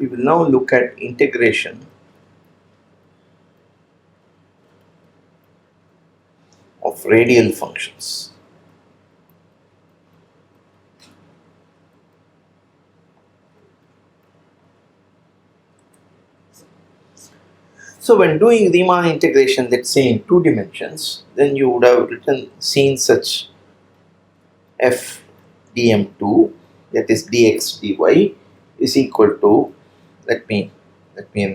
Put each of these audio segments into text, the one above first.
we will now look at integration of radial functions. So when doing Riemann integration, let's say in 2 dimensions, then you would have seen such f dm2, that is dx dy, is equal to, let me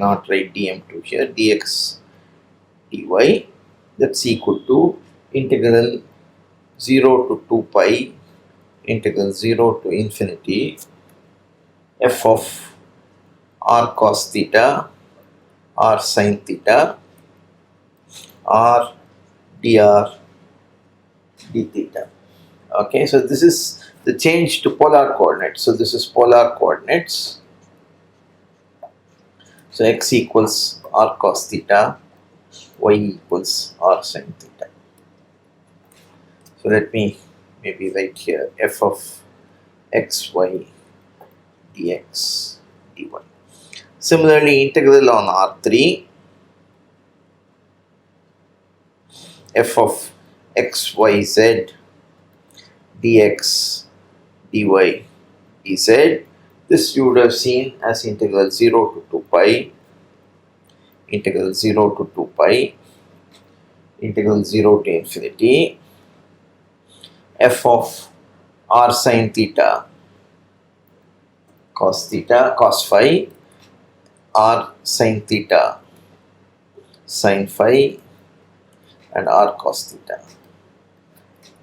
not write dm2 here, dx dy, that's equal to integral 0 to 2 pi integral 0 to infinity f of r cos theta, r sin theta, r dr d theta. Okay, so this is the change to polar coordinates. So this is polar coordinates. So x equals r cos theta, y equals r sin theta. So let me maybe write here f of xy dx dy. Similarly, integral on R3, f of xyz dx dy dz. This you would have seen as integral 0 to 2 pi, integral 0 to 2 pi, integral 0 to infinity, f of r sin theta cos phi, r sin theta sin phi, and r cos theta.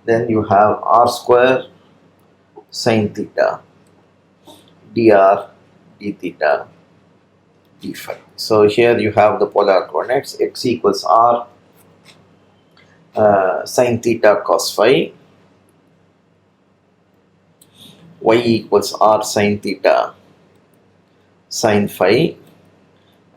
Then you have r square sin theta dr d theta d phi. So here you have the polar coordinates, x equals r sin theta cos phi, y equals r sin theta sin phi,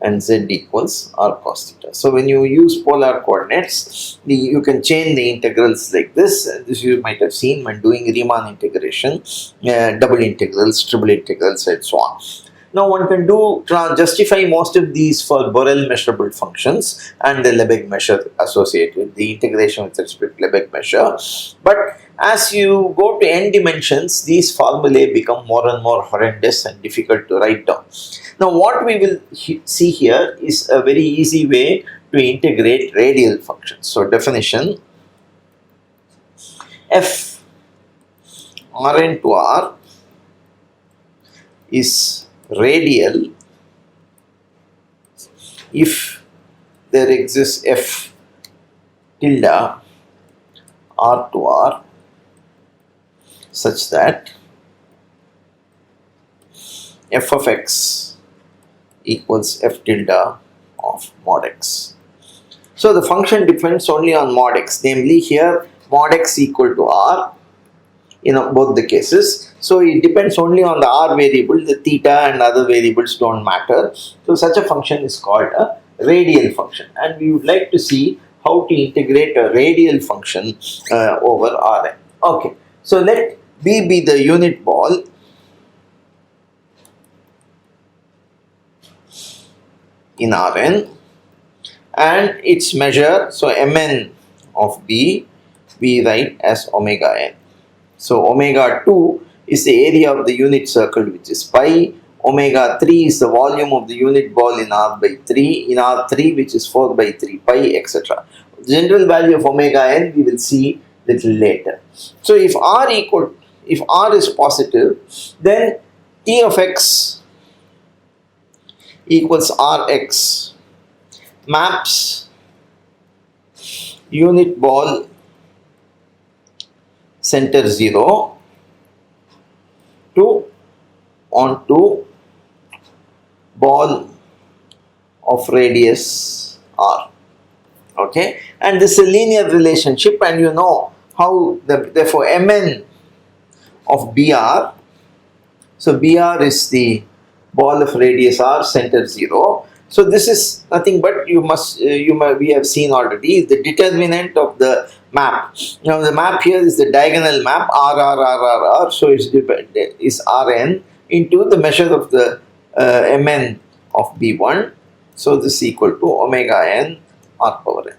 and z equals r cos theta. So when you use polar coordinates, you can change the integrals like this. This you might have seen when doing Riemann integration, double integrals, triple integrals, and so on. Now one can justify most of these for Borel measurable functions and the Lebesgue measure associated, the integration with respect to Lebesgue measure. But as you go to n dimensions, these formulae become more and more horrendous and difficult to write down. Now what we will see here is a very easy way to integrate radial functions. So definition, f Rn to r is radial if there exists f tilde r to r such that f of x equals f tilde of mod x. So the function depends only on mod x, namely here mod x equal to r in both the cases. So it depends only on the r variable, the theta and other variables don't matter. So such a function is called a radial function, and we would like to see how to integrate a radial function over Rn. Okay, so let B be the unit ball in Rn and its measure, so Mn of B we write as omega n. So omega 2 is the area of the unit circle, which is pi. Omega 3 is the volume of the unit ball in R by 3, in R3 which is 4 by 3 pi, etc. The general value of omega n we will see little later. So if R is positive, then T of x equals Rx maps unit ball center 0 onto ball of radius r. Okay, and this is a linear relationship, and you know how therefore Mn of Br, so Br is the ball of radius r center 0. So this is nothing but we have seen already the determinant of the map. Now the map here is the diagonal map r. So it's is Rn into the measure of the mn of b1. So this is equal to omega n r power n.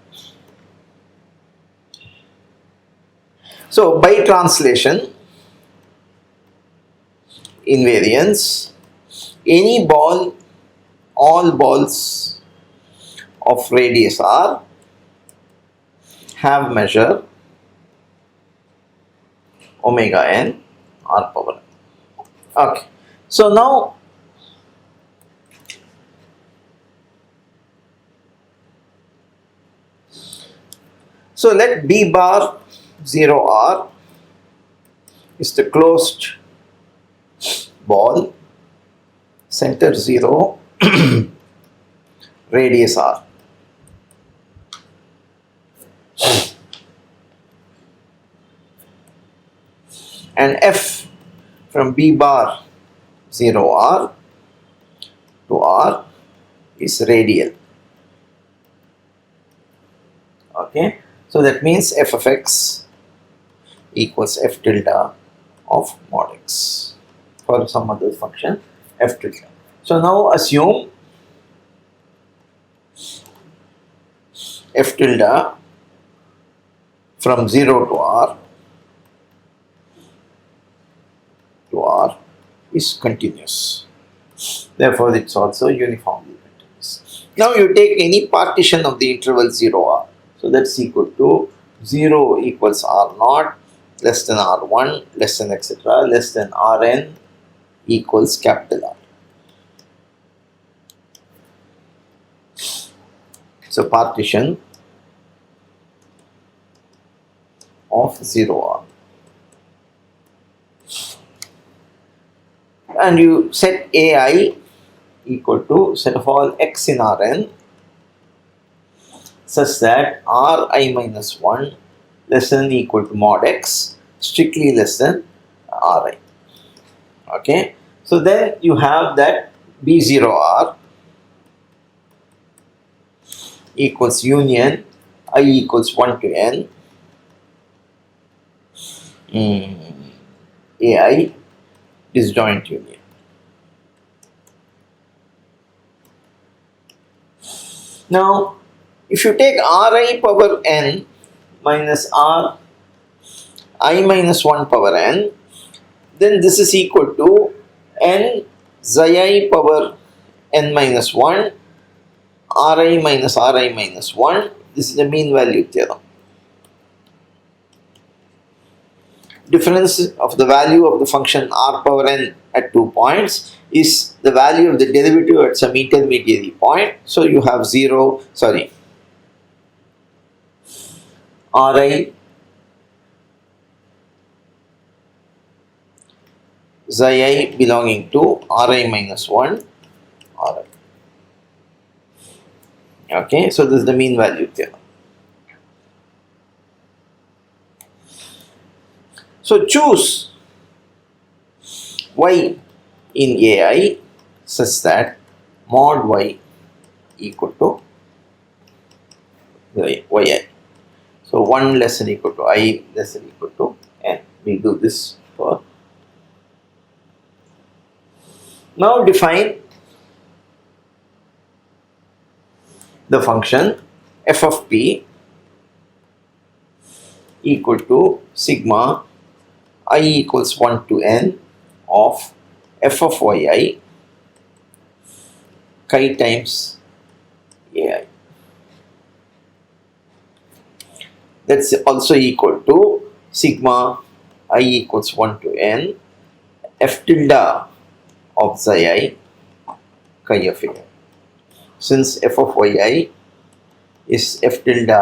So by translation, invariance, any ball, all balls of radius r have measure omega n r power n. Okay, so now let b bar 0 r is the closed ball, center 0, radius r. And f from b bar 0 r to r is radial. Okay, so that means f of x equals f tilde of mod x for some other function f tilde. So now assume f tilde from 0 to r is continuous. Therefore, it's also uniformly continuous. Now you take any partition of the interval 0 r. So that's equal to 0 equals r naught less than r1 less than etc. less than rn equals capital R. So partition of 0 r. And you set ai equal to set of all x in Rn such that Ri minus 1 less than equal to mod x strictly less than Ri. Okay, so then you have that B0R equals union I equals 1 to n ai disjoint union. Now, if you take Ri power n minus R I minus 1 power n, then this is equal to n xi I power n minus 1 Ri minus Ri minus 1. This is the mean value theorem. Difference of the value of the function r power n at 2 points is the value of the derivative at some intermediary point. So you have Ri xi I belonging to Ri minus 1 Ri. Okay, so this is the mean value theorem. So choose y in ai such that mod y equal to yi. So 1 less than equal to I less than equal to n. We do this for. Now define the function f of p equal to sigma I equals 1 to n of f of yi chi times ai. That's also equal to sigma I equals 1 to n f tilde of xi I chi of ai. Since f of yi is f tilde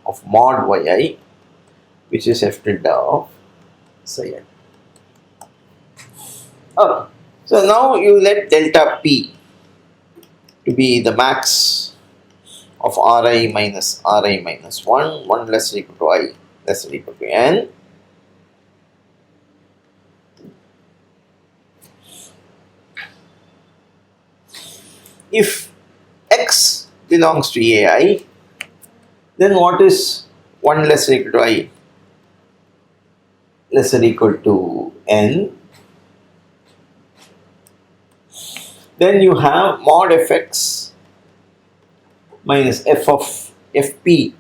of mod yi, which is f tilde of xi. Okay. So now you let delta p to be the max of Ri minus 1, 1 less than equal to I less than equal to n. If x belongs to ai, then what is 1 less than equal to I less than equal to n? Then you have mod fx minus f of fp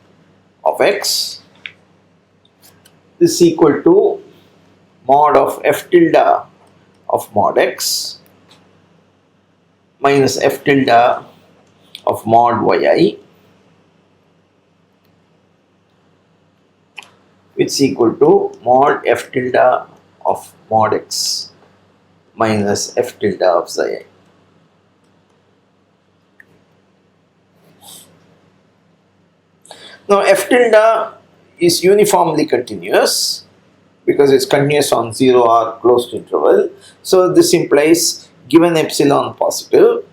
of x. This is equal to mod of f tilde of mod x minus f tilde of mod yi, which is equal to mod f tilde of mod x minus f tilde of xi. Now f tilde is uniformly continuous because it's continuous on 0 or closed interval. So this implies given epsilon positive,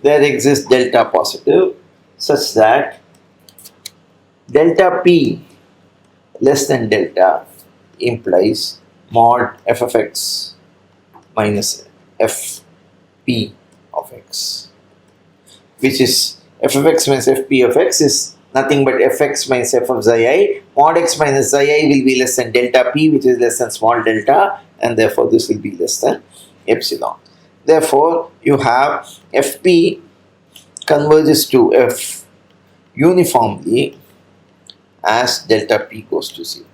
there exists delta positive such that delta p less than delta implies mod f of x minus f p of x, which is f of x minus f p of x is nothing but fx minus f of xi. Mod x minus xi will be less than delta p, which is less than small delta, and therefore this will be less than epsilon. Therefore, you have fp converges to f uniformly as delta p goes to 0.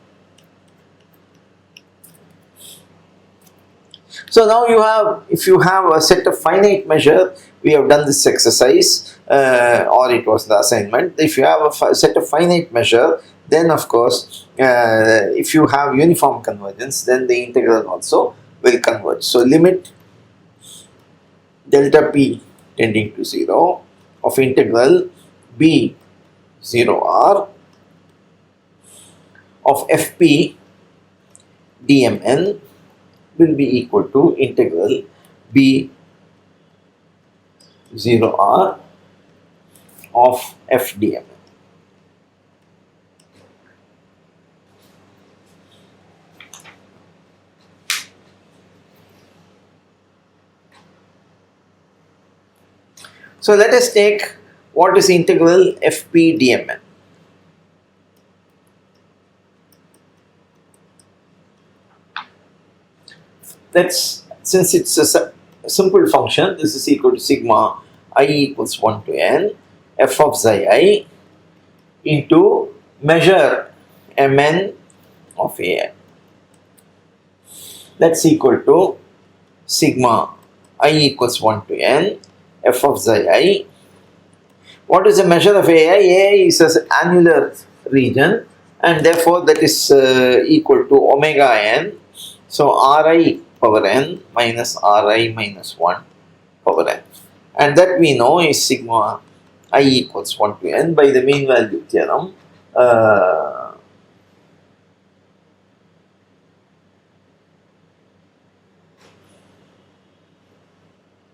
So now you have, if you have a set of finite measure, we have done this exercise, or it was the assignment. If you have a set of finite measure, then of course, if you have uniform convergence, then the integral also will converge. So limit delta p tending to 0 of integral b 0 r of fp dmn will be equal to integral b 0 r of f dmn. So let us take what is integral fp dmn. That's, since it's a simple function, this is equal to sigma I equals 1 to n f of xi into measure mn of ai. That's equal to sigma I equals 1 to n f of xi. What is the measure of ai? Ai is an annular region, and therefore that is equal to omega n. So ri power n minus ri minus 1 power n. And that we know is sigma I equals 1 to n by the mean value theorem.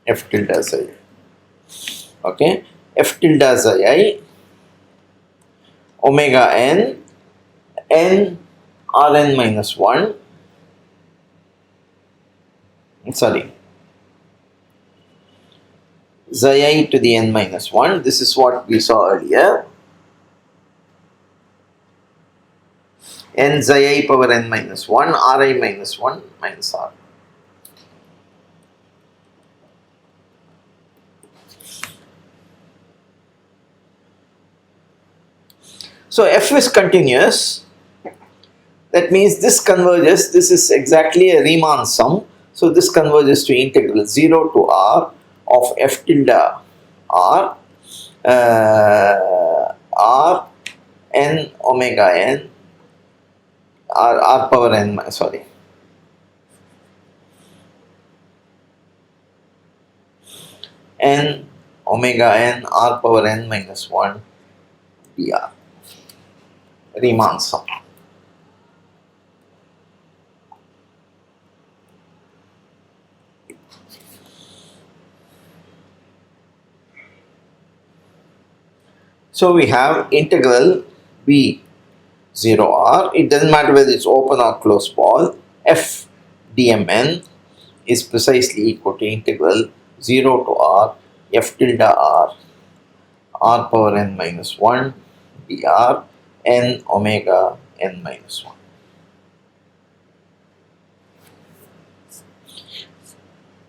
F tilde xi. Okay, f tilde xi omega n n rn minus 1. Sorry, xi to the n minus 1. This is what we saw earlier. N xi power n minus 1, ri minus 1 minus r. So f is continuous. That means this converges. This is exactly a Riemann sum. So this converges to integral 0 to r of f tilde r r n omega n r power n, sorry, n omega n r power n minus 1 dr. Riemann sum. So we have integral b 0 r. It doesn't matter whether it's open or closed ball. F dmn is precisely equal to integral 0 to r f tilde r r power n minus 1 dr n omega n minus 1.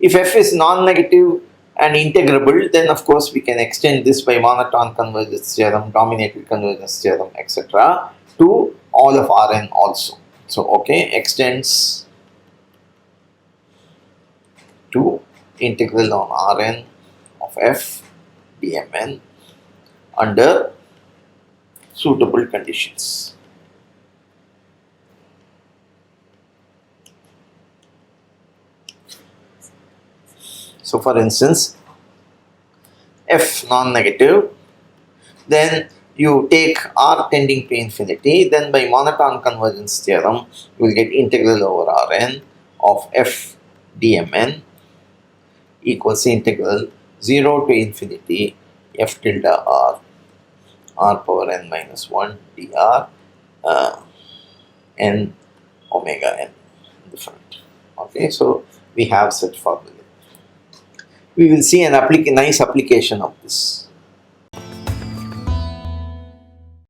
If f is non-negative and integrable, then of course we can extend this by monotone convergence theorem, dominated convergence theorem, etc. to all of Rn also. So okay, extends to integral on Rn of f dmn under suitable conditions. So for instance, f non-negative, then you take R tending to infinity, then by monotone convergence theorem, you will get integral over Rn of f dmn equals integral 0 to infinity f tilde r power n minus 1 dr n omega n different. Okay, so we have such formula. We will see an nice application of this.